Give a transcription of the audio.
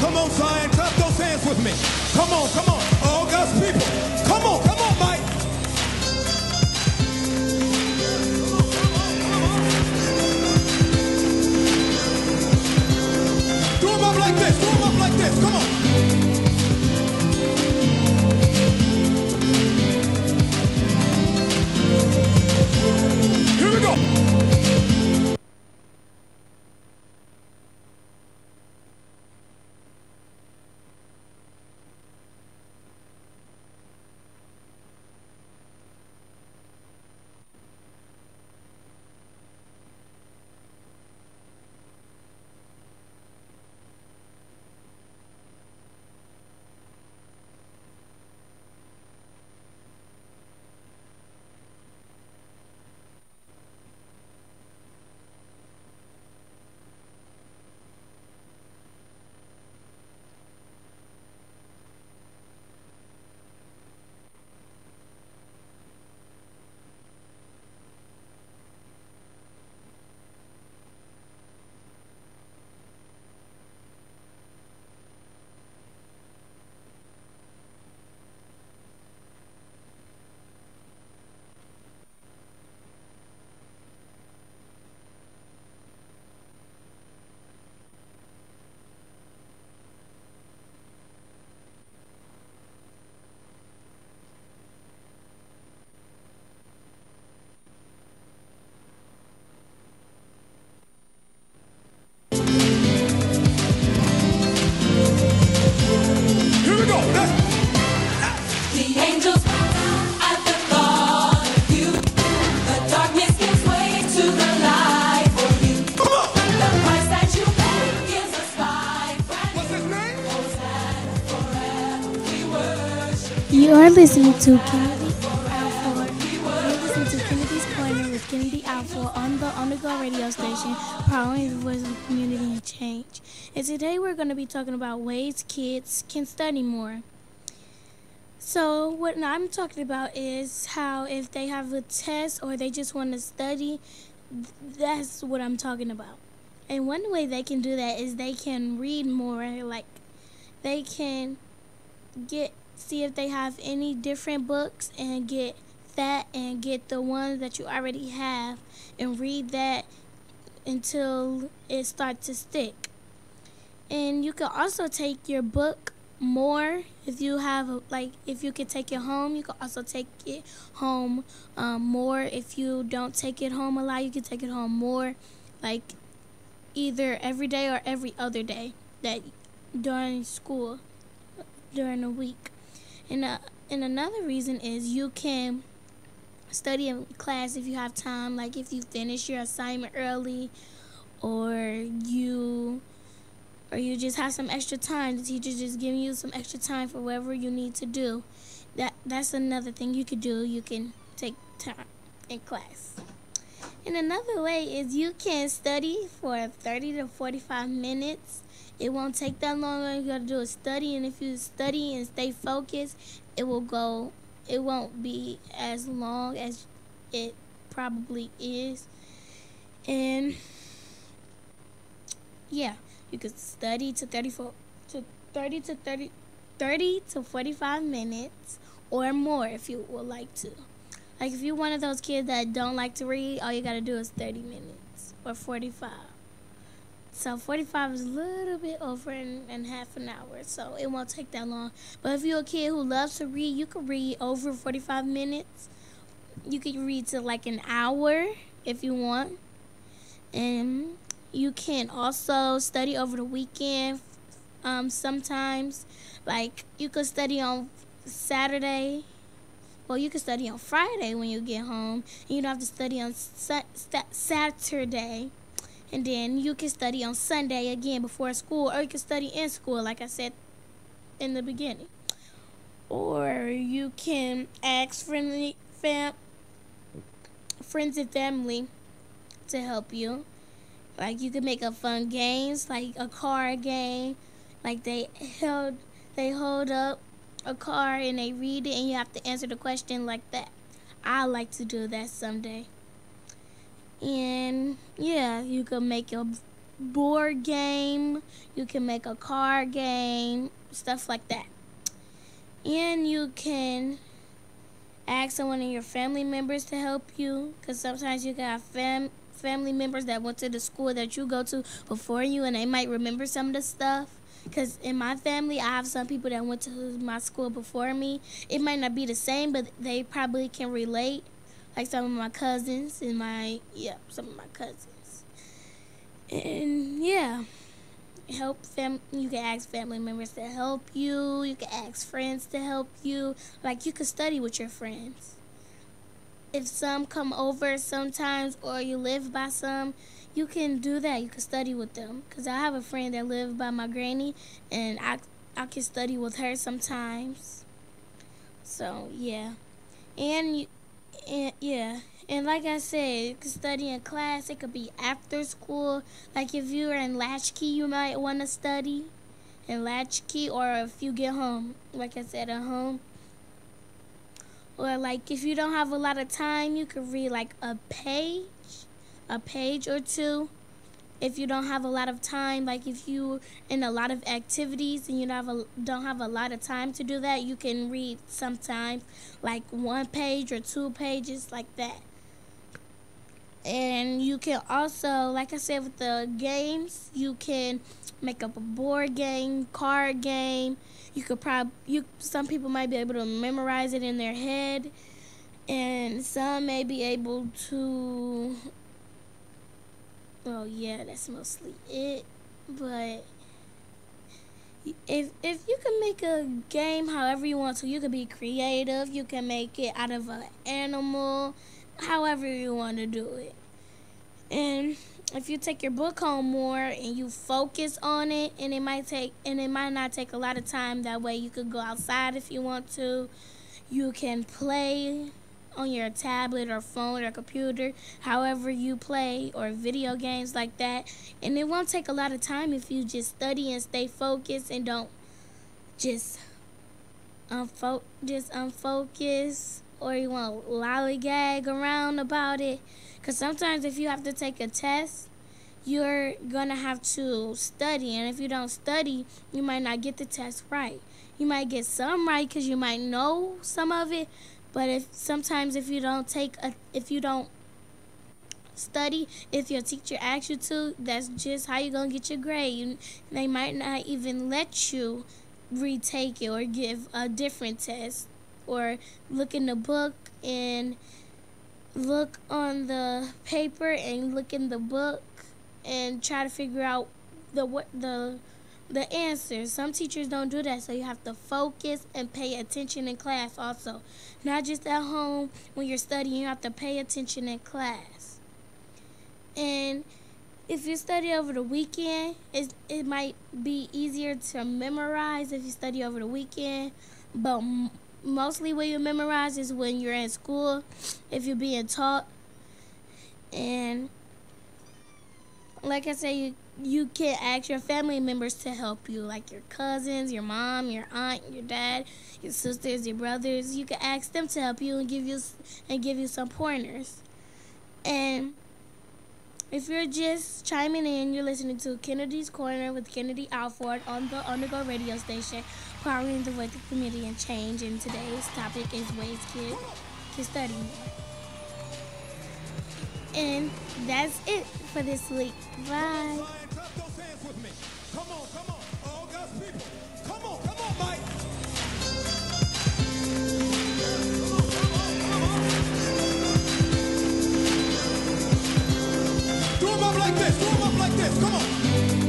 Come on, Zion, clap those hands with me. Come on, come on. All God's people. Come on, Mike. Do them up like this, do them up like this. Come on. Here we go. You're listening to Kennedy Alford. You're listening to Kennedy's Corner with Kennedy Alford on the Go Radio station, powering the voice of the community and change. And today we're going to be talking about ways kids can study more. So what I'm talking about is how if they have a test or they just want to study, that's what I'm talking about. And one way they can do that is they can read more, like they can see if they have any different books and get that and get the ones that you already have and read that until it starts to stick. And you can also take your book more if you have if you can take it home. You can also take it home more. If you don't take it home a lot, you can take it home more, like either every day or every other day that during school, during the week. And another reason is you can study in class if you have time, like if you finish your assignment early or you just have some extra time. The teacher's just giving you some extra time for whatever you need to do. That's another thing you could do. You can take time in class. And another way is you can study for 30 to 45 minutes. It won't take that long. All you gotta do is study, and if you study and stay focused, it won't be as long as it probably is. And yeah, you could study to 30 to 45 minutes or more if you would like to. Like if you're one of those kids that don't like to read, all you gotta do is 30 minutes or 45. So 45 is a little bit over in half an hour, so it won't take that long. But if you're a kid who loves to read, you can read over 45 minutes. You can read to like an hour if you want. And you can also study over the weekend sometimes. Like you could study on Saturday. Well, you can study on Friday when you get home. And you don't have to study on Saturday. And then you can study on Sunday again before school, or you can study in school, like I said in the beginning. Or you can ask friends and family to help you. Like you can make up fun games, like a card game. Like they hold up a card and they read it, and you have to answer the question like that. I like to do that someday. And yeah, you can make board game. You can make a card game, stuff like that. And you can ask someone in your family members to help you, because sometimes you got family members that went to the school that you go to before you, and they might remember some of the stuff. Because in my family, I have some people that went to my school before me. It might not be the same, but they probably can relate. Like some of my cousins and some of my cousins. And yeah, you can ask family members to help you. You can ask friends to help you. Like, you can study with your friends. If some come over sometimes, or you live by some, you can do that. You can study with them. Because I have a friend that lives by my granny, and I can study with her sometimes. So, yeah. And like I said, you can study in class. It could be after school. Like, if you're in latchkey, you might want to study in latchkey, or if you get home, like I said, at home. Or like, if you don't have a lot of time, you could read like a page or two. If you don't have a lot of time, like if you in a lot of activities and you don't have a lot of time to do that, you can read sometimes like 1 page or 2 pages, like that. And you can also, like I said, with the games, you can make up a board game, card game. Some people might be able to memorize it in their head, and some may be able to. Well, yeah, that's mostly it. But if you can make a game however you want to, you can be creative. You can make it out of an animal, however you want to do it. And if you take your book home more and you focus on it, and it might not take a lot of time. That way you could go outside if you want to. You can play on your tablet or phone or computer, however you play, or video games like that. And it won't take a lot of time if you just study and stay focused and don't just unfocus, or you want to lollygag around about it. Because sometimes if you have to take a test, you're going to have to study. And if you don't study, you might not get the test right. You might get some right because you might know some of it. But if you don't study, if your teacher asks you to, that's just how you're going to get your grade. They might not even let you retake it or give a different test, or look in the book and look on the paper and look in the book and try to figure out the answers. Some teachers don't do that, so you have to focus and pay attention in class also. Not just at home when you're studying, you have to pay attention in class. And if you study over the weekend, it might be easier to memorize if you study over the weekend, but mostly when you memorize is when you're in school, if you're being taught. And like I say, you can ask your family members to help you, like your cousins, your mom, your aunt, your dad, your sisters, your brothers. You can ask them to help you and give you some pointers. And if you're just chiming in, you're listening to Kennedy's Corner with Kennedy Alford on the Go radio station, powering the voice of community and change. And today's topic is ways kids study more. And that's it for this week. Bye. Clap those hands with me. Come on. All God's people. Come on, Mike. Do them up like this. Come on.